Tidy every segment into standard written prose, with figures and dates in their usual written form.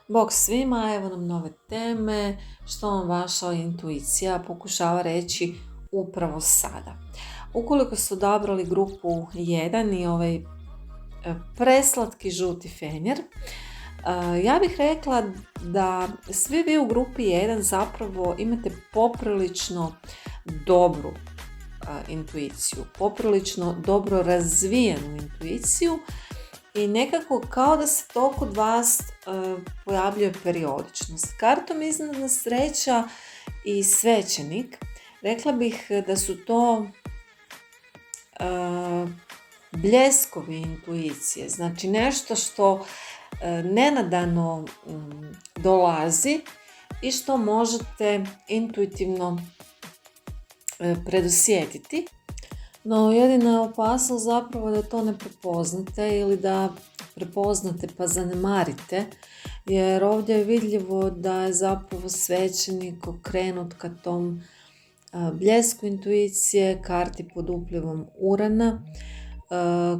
Bog svima, evo nam nove teme, što vam vaša intuicija pokušava reći upravo sada. Ukoliko ste odabrali grupu 1 i ovaj preslatki žuti fenjer, ja bih rekla da svi vi u grupi 1 zapravo imate poprilično dobru intuiciju, poprilično dobro razvijenu intuiciju i nekako kao da se to kod vas pojavljuje periodičnost. Kartom iznadna sreća i svećenik, rekla bih da su to bljeskovi intuicije, znači nešto što nenadano dolazi i što možete intuitivno predosjetiti. No jedina je opasnost zapravo da to ne prepoznate ili da prepoznate pa zanemarite, jer ovdje je vidljivo da je zapravo svećenik okrenut ka tom bljesku intuicije, karti pod uplivom Urana,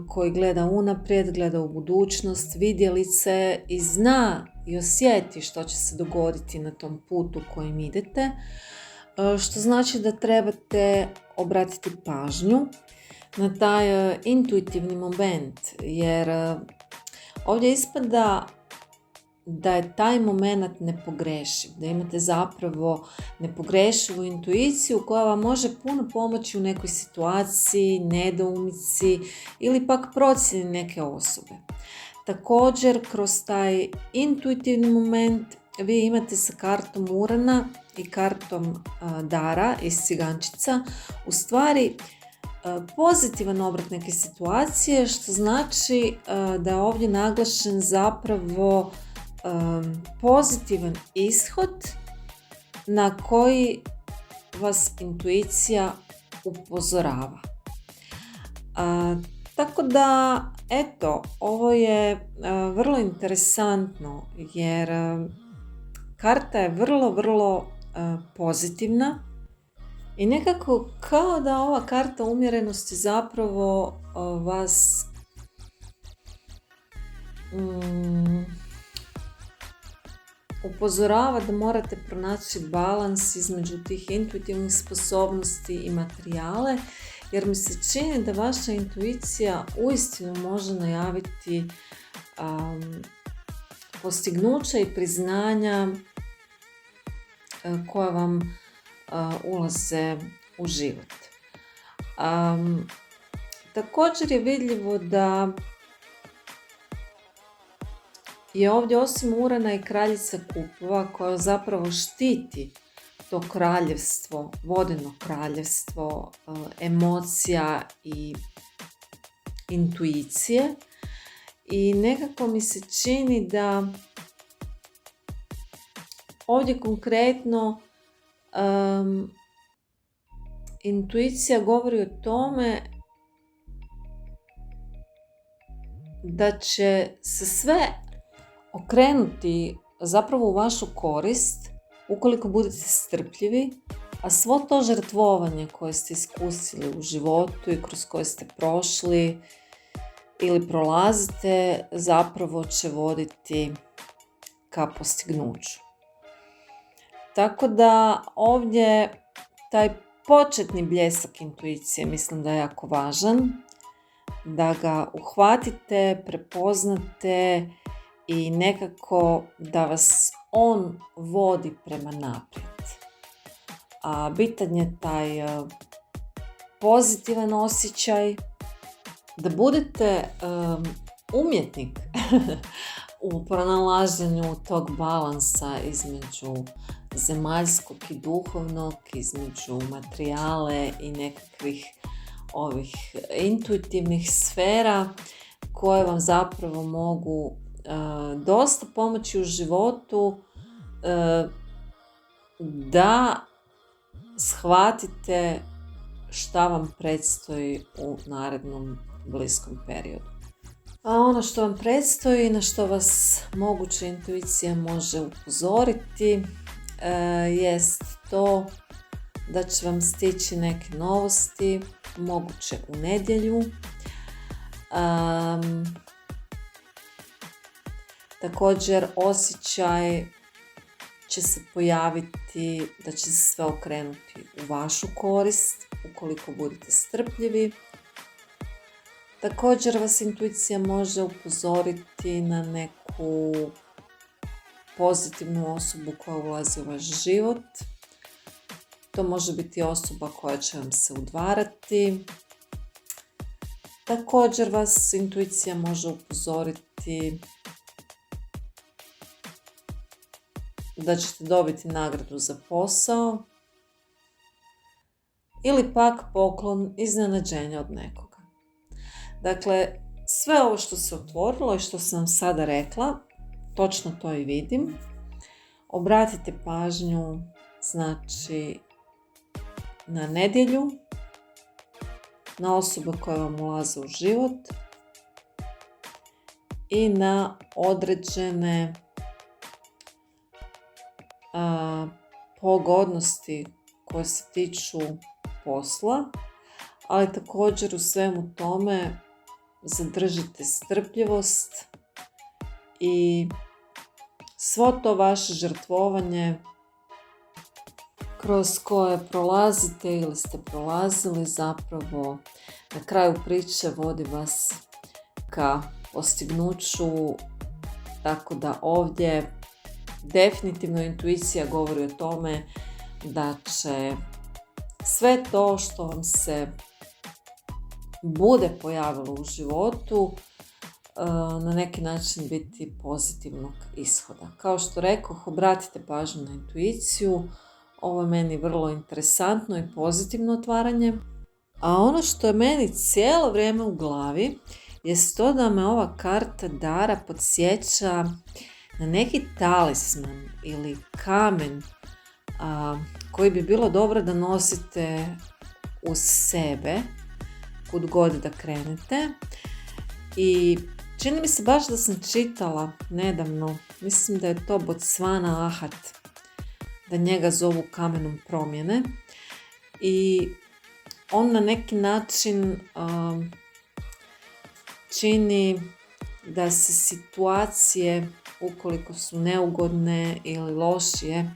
koji gleda unaprijed, gleda u budućnost, vidjelice i zna i osjeti što će se dogoditi na tom putu kojim idete, što znači da trebate obratiti pažnju na taj intuitivni moment, jer ovdje ispada da je taj moment nepogrešiv, da imate zapravo nepogrešivu intuiciju koja vam može puno pomoći u nekoj situaciji, nedoumici ili pak procjeni neke osobe. Također, kroz taj intuitivni moment vi imate sa kartom Urana i kartom Dara iz Cigančica u stvari pozitivan obrat neke situacije, što znači da je ovdje naglašen zapravo pozitivan ishod na koji vas intuicija upozorava. Tako da, eto, ovo je vrlo interesantno jer karta je vrlo pozitivna i nekako kao da ova karta umjerenosti zapravo vas upozorava da morate pronaći balans između tih intuitivnih sposobnosti i materijale, jer mi se čini da vaša intuicija uistinu može najaviti postignuća i priznanja koja vam ulaze u život. Također je vidljivo da je ovdje osim Urana i kraljica kupova koja zapravo štiti to kraljevstvo, vodeno kraljevstvo emocija i intuicije, i nekako mi se čini da ovdje konkretno intuicija govori o tome da će se sve okrenuti zapravo u vašu korist ukoliko budete strpljivi, a svo to žrtvovanje koje ste iskusili u životu i kroz koje ste prošli ili prolazite zapravo će voditi ka postignuću. Tako da ovdje taj početni bljesak intuicije mislim da je jako važan, da ga uhvatite, prepoznate i nekako da vas on vodi prema naprijed. A bitan je taj pozitivan osjećaj, da budete umjetnik u pronalaženju tog balansa između zemaljskog i duhovnog, između materijale i nekakvih ovih intuitivnih sfera koje vam zapravo mogu dosta pomoći u životu da shvatite šta vam predstoji u narednom bliskom periodu. A ono što vam predstoji i na što vas moguća intuicija može upozoriti jest to da će vam stići neke novosti, moguće u nedjelju. Također osjećaj će se pojaviti da će se sve okrenuti u vašu korist ukoliko budete strpljivi. Također vas intuicija može upozoriti na neku pozitivnu osobu koja ulazi u vaš život. To može biti osoba koja će vam se udvarati. Također vas intuicija može upozoriti da ćete dobiti nagradu za posao ili pak poklon, iznenađenja od nekoga. Dakle, sve ovo što se otvorilo i što sam sada rekla, točno to i vidim. Obratite pažnju, znači, na nedjelju, na osobe koje vam ulaze u život i na određene pogodnosti koje se tiču posla, ali također u svemu tome zadržite strpljivost i svo to vaše žrtvovanje kroz koje prolazite ili ste prolazili, zapravo na kraju priče vodi vas ka postignuću, tako da ovdje definitivno intuicija govori o tome da će sve to što vam se bude pojavilo u životu na neki način biti pozitivnog ishoda. Kao što rekoh, obratite pažnju na intuiciju. Ovo je meni vrlo interesantno i pozitivno otvaranje. A ono što je meni cijelo vrijeme u glavi jest to da me ova karta dara podsjeća na neki talisman ili kamen koji bi bilo dobro da nosite uz sebe kud god da krenete. I čini mi se baš da sam čitala nedavno, mislim da je to Botswana Ahat, da njega zovu kamenom promjene. I on na neki način čini da se situacije, ukoliko su neugodne ili lošije,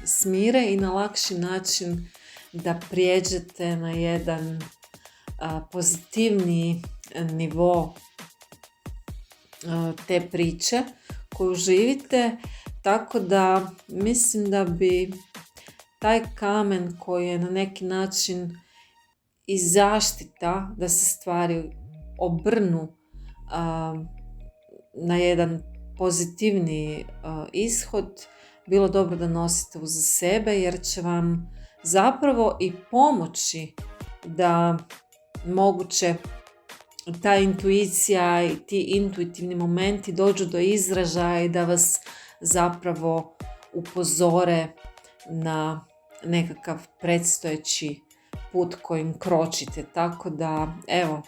smire i na lakši način da prijeđete na jedan pozitivniji nivo te priče koju živite, tako da mislim da bi taj kamen koji je na neki način i zaštita da se stvari obrnu na jedan pozitivniji ishod, bilo dobro da nosite uz sebe, jer će vam zapravo i pomoći da moguće ta intuicija i ti intuitivni momenti dođu do izražaja i da vas zapravo upozore na nekakav predstojeći put kojim kročite. Tako da, evo,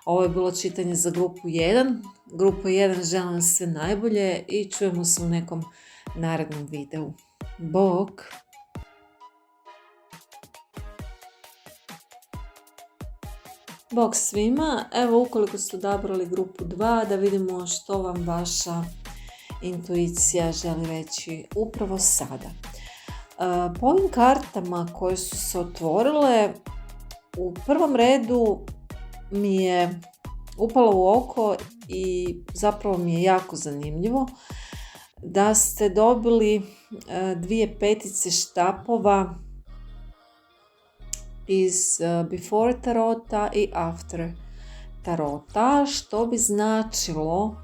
ovo je bilo čitanje za grupu 1. Grupu 1 želim vam sve najbolje i čujemo se u nekom narednom videu. Bog! Bog svima! Evo, ukoliko ste odabrali grupu 2, da vidimo što vam vaša intuicija želi reći upravo sada. Po ovim kartama koje su se otvorile, u prvom redu mi je upalo u oko i zapravo mi je jako zanimljivo da ste dobili 2 petice štapova iz Before tarota i After tarota, što bi značilo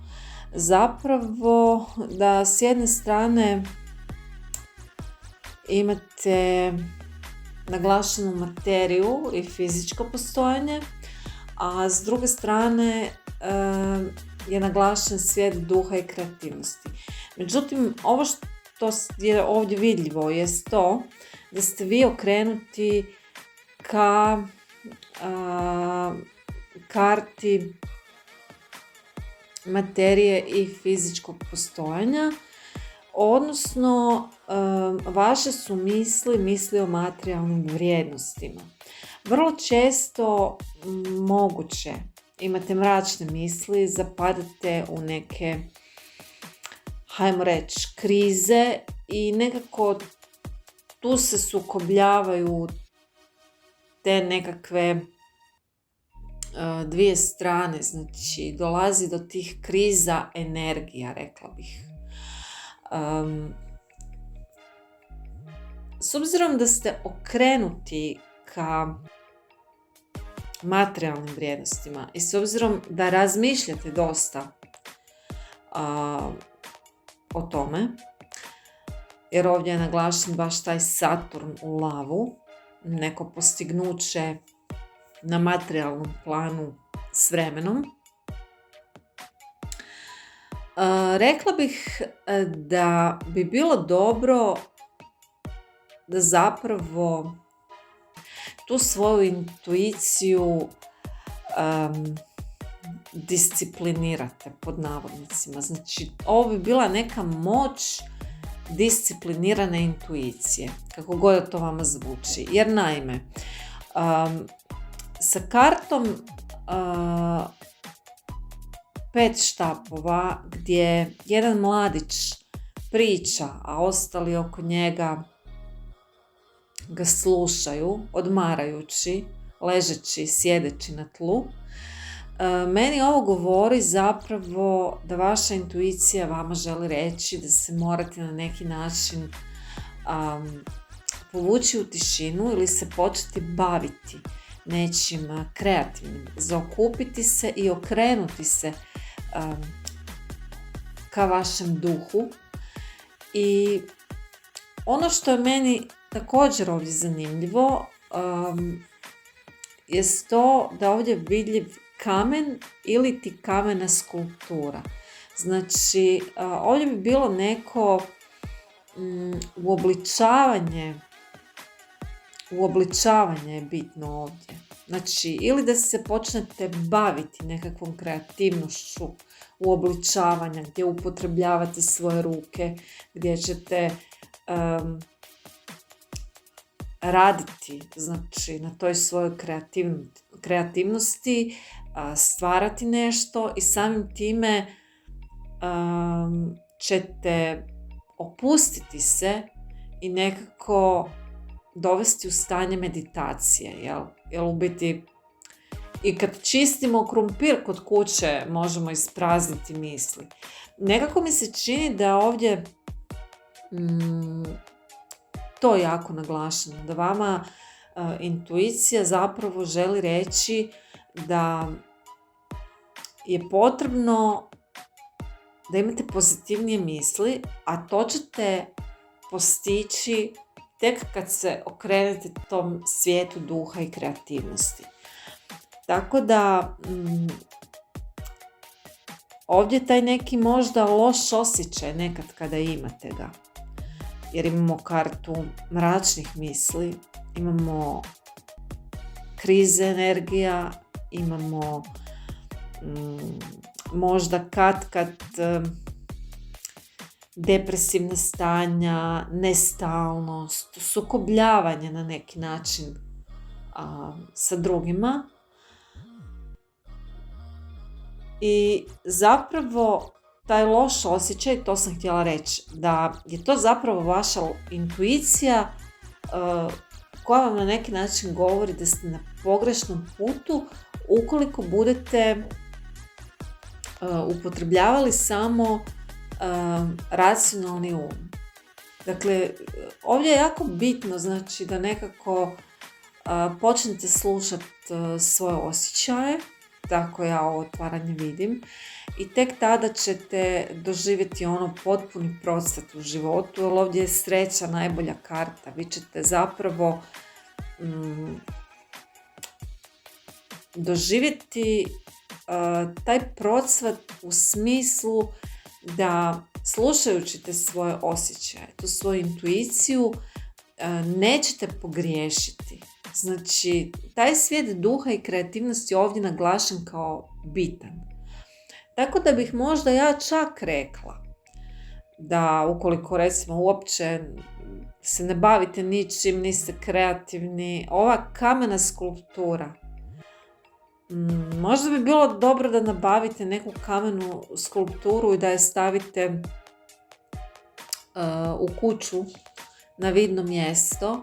zapravo da s jedne strane imate naglašenu materiju i fizičko postojanje, a s druge strane je naglašen svijet duha i kreativnosti. Međutim, ovo što je ovdje vidljivo je to da ste vi okrenuti ka karti materije i fizičkog postojanja, odnosno vaše su misli o materijalnim vrijednostima. Vrlo često moguće imate mračne misli, zapadate u neke hajmo reći, krize i nekako tu se sukobljavaju te nekakve dvije strane, znači dolazi do tih kriza energija, rekla bih. S obzirom da ste okrenuti ka materijalnim vrijednostima i s obzirom da razmišljate dosta o tome, jer ovdje je naglašen baš taj Saturn u lavu, neko postignuće na materijalnom planu s vremenom. Rekla bih da bi bilo dobro da zapravo tu svoju intuiciju disciplinirate, pod navodnicima. Znači, ovo bi bila neka moć disciplinirane intuicije, kako god da to vama zvuči. Jer naime, sa kartom 5 štapova, gdje jedan mladić priča, a ostali oko njega ga slušaju, odmarajući, ležeći, sjedeći na tlu, meni ovo govori zapravo da vaša intuicija vama želi reći da se morate na neki način povući u tišinu ili se početi baviti nečim kreativnim, zaokupiti se i okrenuti se ka vašem duhu. I ono što je meni također ovdje zanimljivo je to da ovdje je vidljiv kamen ili ti kamena skulptura. Znači, ovdje bi bilo neko uobličavanje je bitno ovdje. Znači, ili da se počnete baviti nekakvom kreativnošću uobličavanja, gdje upotrebljavate svoje ruke, gdje ćete raditi, znači, na toj svojoj kreativnosti, stvarati nešto i samim time ćete opustiti se i nekako dovesti u stanje meditacije, jel u biti i kad čistimo krumpir kod kuće možemo isprazniti misli. Nekako mi se čini da ovdje to je jako naglašeno, da vama intuicija zapravo želi reći da je potrebno da imate pozitivnije misli, a to ćete postići tek kad se okrenete tom svijetu duha i kreativnosti. Tako da ovdje taj neki možda loš osjećaj nekad kada imate ga. Jer imamo kartu mračnih misli, imamo krize energija, imamo možda kad depresivne stanja, nestalnost, sukobljavanje na neki način sa drugima. I zapravo taj loš osjećaj, to sam htjela reći, da je to zapravo vaša intuicija koja vam na neki način govori da ste na pogrešnom putu ukoliko budete upotrebljavali samo racionalni um. Dakle, ovdje je jako bitno, znači, da nekako počnete slušati svoje osjećaje, tako ja ovo otvaranje vidim, i tek tada ćete doživjeti ono potpuni procvat u životu, jer ovdje je sreća najbolja karta. Vi ćete zapravo doživjeti taj procvat u smislu da slušajući te svoje osjećaje, tu svoju intuiciju, nećete pogriješiti. Znači, taj svijet duha i kreativnosti je ovdje naglašen kao bitan. Tako da bih možda ja čak rekla da ukoliko recimo uopće se ne bavite ničim, niste kreativni, ova kamena skulptura, možda bi bilo dobro da nabavite neku kamenu skulpturu i da je stavite u kuću na vidno mjesto,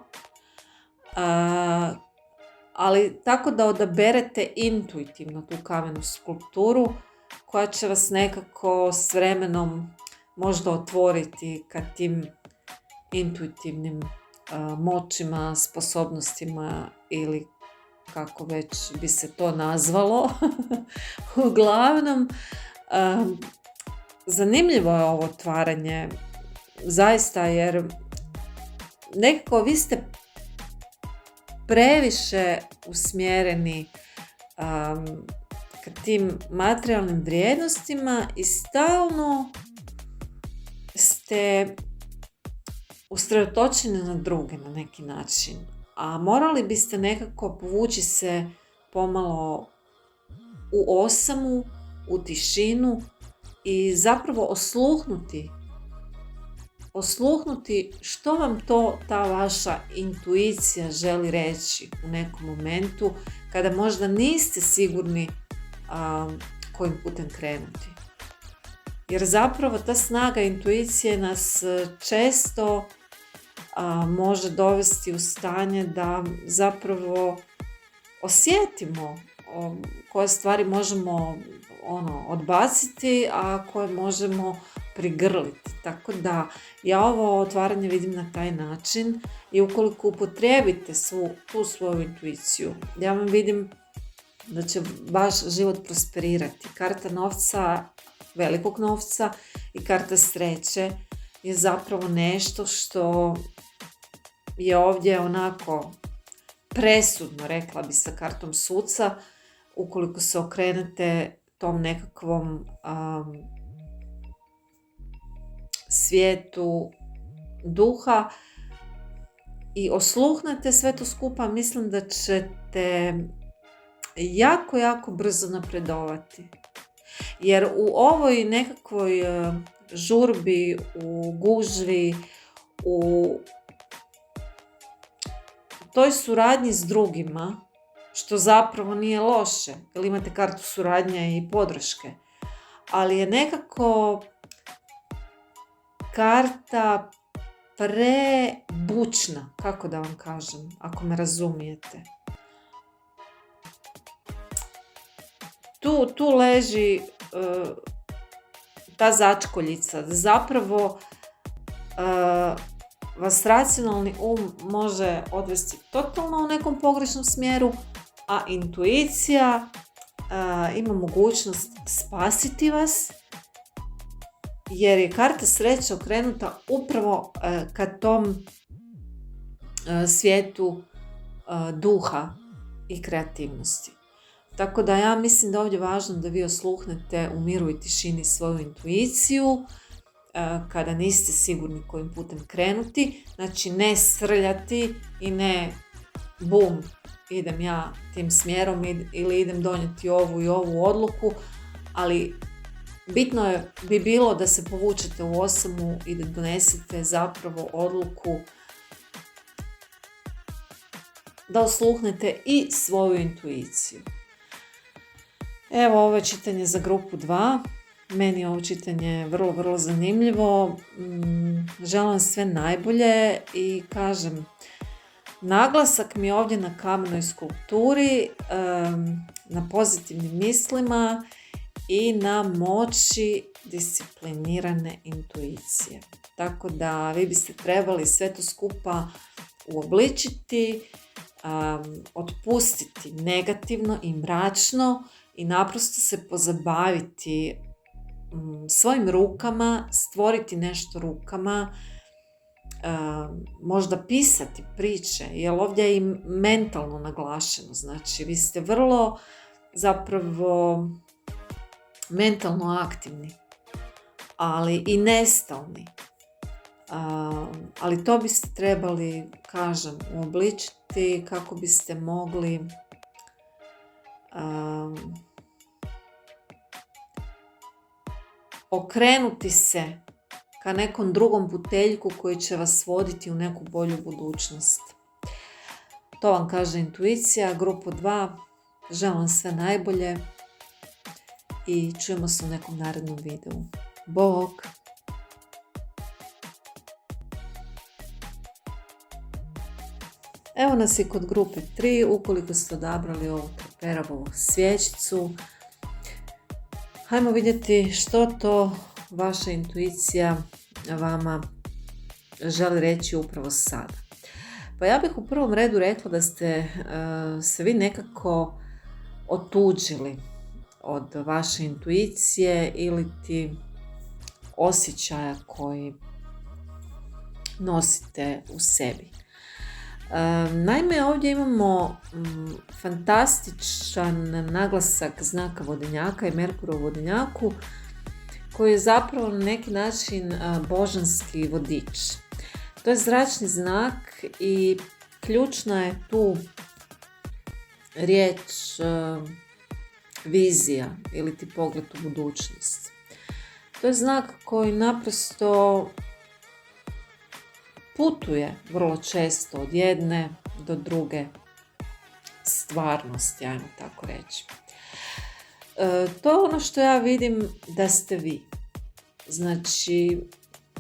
ali tako da odaberete intuitivno tu kamenu skulpturu koja će vas nekako s vremenom možda otvoriti ka tim intuitivnim moćima, sposobnostima ili kako već bi se to nazvalo. Uglavnom, zanimljivo je ovo otvaranje, zaista, jer nekako vi ste previše usmjereni ka tim materijalnim vrijednostima i stalno ste usredotočeni na druge na neki način. A morali biste nekako povući se pomalo u osamu, u tišinu i zapravo osluhnuti što vam to ta vaša intuicija želi reći u nekom momentu kada možda niste sigurni kojim putem krenuti. Jer zapravo ta snaga intuicije nas često može dovesti u stanje da zapravo osjetimo koje stvari možemo odbaciti, a koje možemo prigrliti. Tako da ja ovo otvaranje vidim na taj način i ukoliko upotrijebite tu svoju intuiciju, ja vam vidim da će vaš život prosperirati. Karta novca, velikog novca i karta sreće je zapravo nešto što je ovdje onako presudno, rekla bi, sa kartom suca, ukoliko se okrenete tom nekakvom svijetu duha i osluhnete sve to skupa, mislim da ćete jako, jako brzo napredovati. Jer u ovoj nekakvoj žurbi, u gužvi, u toj suradnji s drugima, što zapravo nije loše, jer imate kartu suradnje i podrške, ali je nekako karta prebučna, kako da vam kažem, ako me razumijete. Tu leži ta začkoljica, da zapravo vas racionalni može odvesti totalno u nekom pogrešnom smjeru, a intuicija ima mogućnost spasiti vas, jer je karta sreće okrenuta upravo ka tom svijetu duha i kreativnosti. Tako da ja mislim da je ovdje važno da vi osluhnete u miru i tišini svoju intuiciju kada niste sigurni kojim putem krenuti. Znači ne srljati i ne bum, idem ja tim smjerom ili idem donijeti ovu i ovu odluku, ali bitno bi bilo da se povučete u osamu i da donesete zapravo odluku, da osluhnete i svoju intuiciju. Evo, ovo je čitanje za grupu 2. Meni je ovo čitanje vrlo, vrlo zanimljivo. Želim vam sve najbolje i kažem, naglasak mi je ovdje na kamenoj skulpturi, na pozitivnim mislima i na moći disciplinirane intuicije. Tako da vi biste trebali sve to skupa uobličiti, otpustiti negativno i mračno i naprosto se pozabaviti svojim rukama, stvoriti nešto rukama, možda pisati priče, jer ovdje je i mentalno naglašeno. Znači, vi ste vrlo zapravo mentalno aktivni, ali i nestalni. Ali to biste trebali, kažem, uobličiti kako biste mogli okrenuti se ka nekom drugom puteljku koji će vas voditi u neku bolju budućnost. To vam kaže intuicija, grupu 2. Želim vam sve najbolje i čujemo se u nekom narednom videu. Bog! Evo nas i kod grupe 3, ukoliko ste odabrali ovu Traperavu svjećicu. Hajmo vidjeti što to vaša intuicija vama želi reći upravo sada. Pa ja bih u prvom redu rekla da ste se vi nekako otuđili od vaše intuicije ili ti osjećaja koji nosite u sebi. Naime, ovdje imamo fantastičan naglasak znaka vodenjaka i Merkura u vodenjaku, koji je zapravo na neki način božanski vodič. To je zračni znak i ključna je tu riječ vizija ili ti pogled u budućnost. To je znak koji naprosto putuje vrlo često od jedne do druge stvarnosti, ajmo tako reći. To je ono što ja vidim da ste vi. Znači,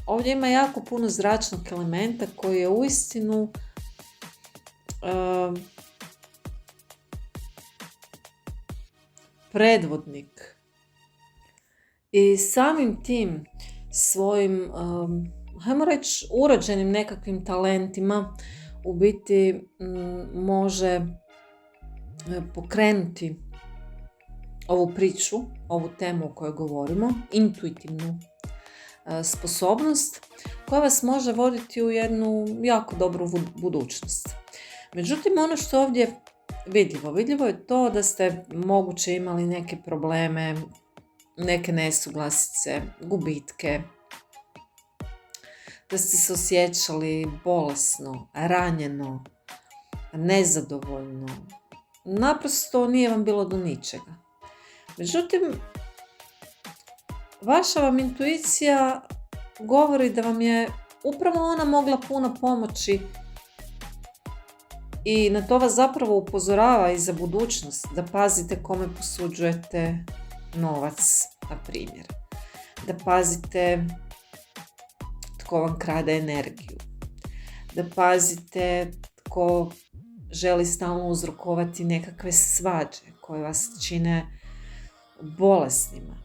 ovdje ima jako puno zračnog elementa koji je uistinu predvodnik. I samim tim svojim, hajmo reći, urođenim nekakvim talentima u biti može pokrenuti ovu priču, ovu temu o kojoj govorimo, intuitivnu sposobnost koja vas može voditi u jednu jako dobru budućnost. Međutim, ono što ovdje vidljivo je to da ste moguće imali neke probleme, neke nesuglasice, gubitke, da ste se osjećali bolesno, ranjeno, nezadovoljno. Naprosto nije vam bilo do ničega. Međutim, vaša vam intuicija govori da vam je upravo ona mogla puno pomoći i na to vas zapravo upozorava i za budućnost, da pazite kome posuđujete novac, na primjer. Da pazite tko vam krade energiju. Da pazite tko želi stalno uzrokovati nekakve svađe koje vas čine bolesnima.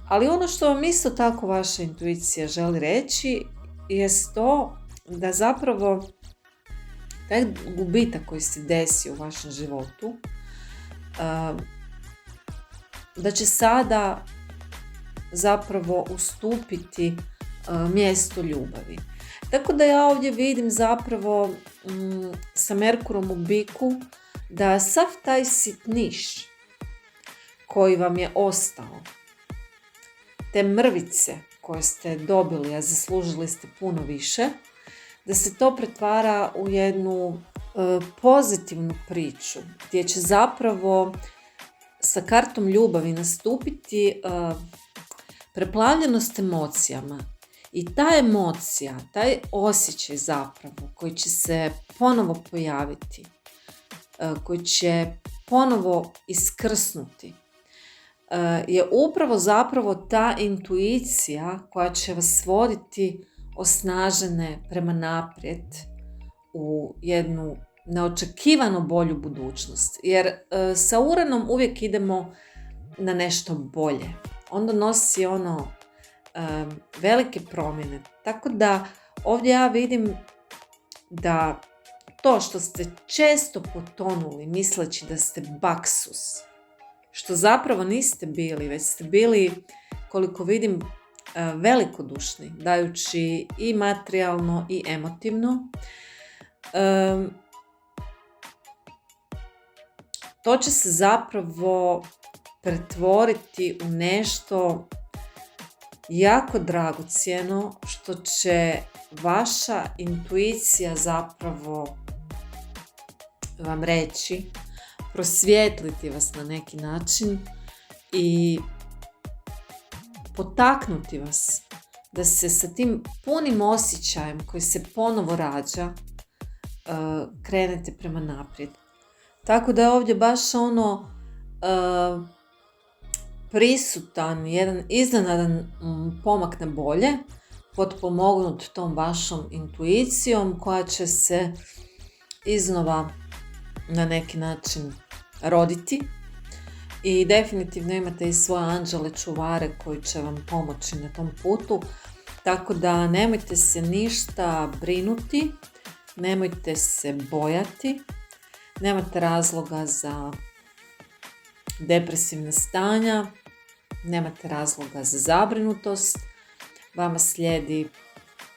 Ali ono što vam isto tako vaša intuicija želi reći jest to da zapravo taj gubitak koji se desi u vašem životu, da će sada zapravo ustupiti mjesto ljubavi. Tako da ja ovdje vidim zapravo sa Merkurom u biku da sav taj sitniš koji vam je ostao, te mrvice koje ste dobili, a zaslužili ste puno više, da se to pretvara u jednu pozitivnu priču gdje će zapravo sa kartom ljubavi nastupiti preplavljenost emocijama. I ta emocija, taj osjećaj zapravo koji će se ponovo pojaviti, koji će ponovo iskrsnuti, je upravo zapravo ta intuicija koja će vas voditi osnažene prema naprijed u jednu neočekivano bolju budućnost. Jer sa Uranom uvijek idemo na nešto bolje. On donosi velike promjene. Tako da ovdje ja vidim da to što ste često potonuli misleći da ste baksus, što zapravo niste bili, već ste bili, koliko vidim, velikodušni, dajući i materijalno i emotivno, to će se zapravo pretvoriti u nešto jako dragocjeno, što će vaša intuicija zapravo vam reći, prosvijetliti vas na neki način i potaknuti vas da se sa tim punim osjećajem koji se ponovo rađa krenete prema naprijed. Tako da je ovdje baš prisutan jedan iznenadan pomak na bolje, potpomognut tom vašom intuicijom koja će se iznova na neki način roditi. I definitivno imate i svoje anđele čuvare koji će vam pomoći na tom putu. Tako da nemojte se ništa brinuti, nemojte se bojati, nemate razloga za depresivne stanja, nemate razloga za zabrinutost. Vama slijedi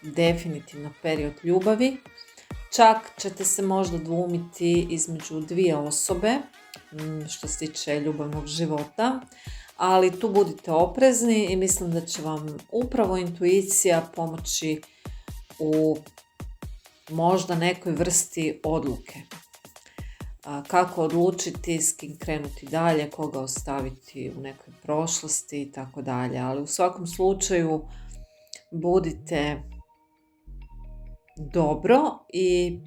definitivno period ljubavi. Čak ćete se možda dvoumiti između dvije osobe što se tiče ljubavnog života, ali tu budite oprezni i mislim da će vam upravo intuicija pomoći u možda nekoj vrsti odluke. Kako odlučiti, s kim krenuti dalje, koga ostaviti u nekoj prošlosti i tako dalje. Ali u svakom slučaju budite dobro i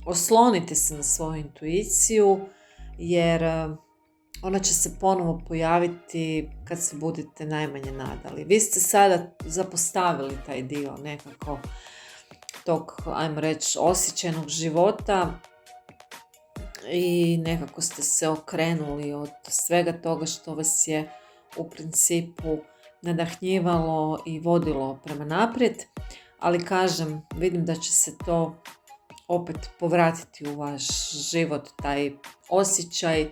oslonite se na svoju intuiciju, jer ona će se ponovo pojaviti kad se budete najmanje nadali. Vi ste sada zapostavili taj dio nekako tog, ajmo reći, osjećajnog života i nekako ste se okrenuli od svega toga što vas je u principu nadahnjivalo i vodilo prema naprijed. Ali kažem, vidim da će se to opet povratiti u vaš život, taj osjećaj,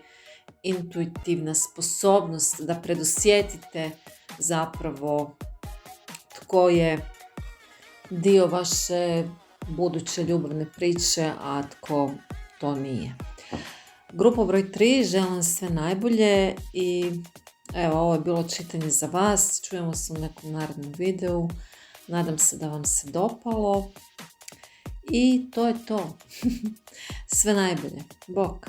intuitivna sposobnost da predosjetite zapravo tko je dio vaše buduće ljubavne priče, a tko to nije. Grupa broj 3, želim sve najbolje i evo, ovo je bilo čitanje za vas. Čujemo se u nekom narednom videu. Nadam se da vam se dopalo. I to je to. Sve najbolje. Bok.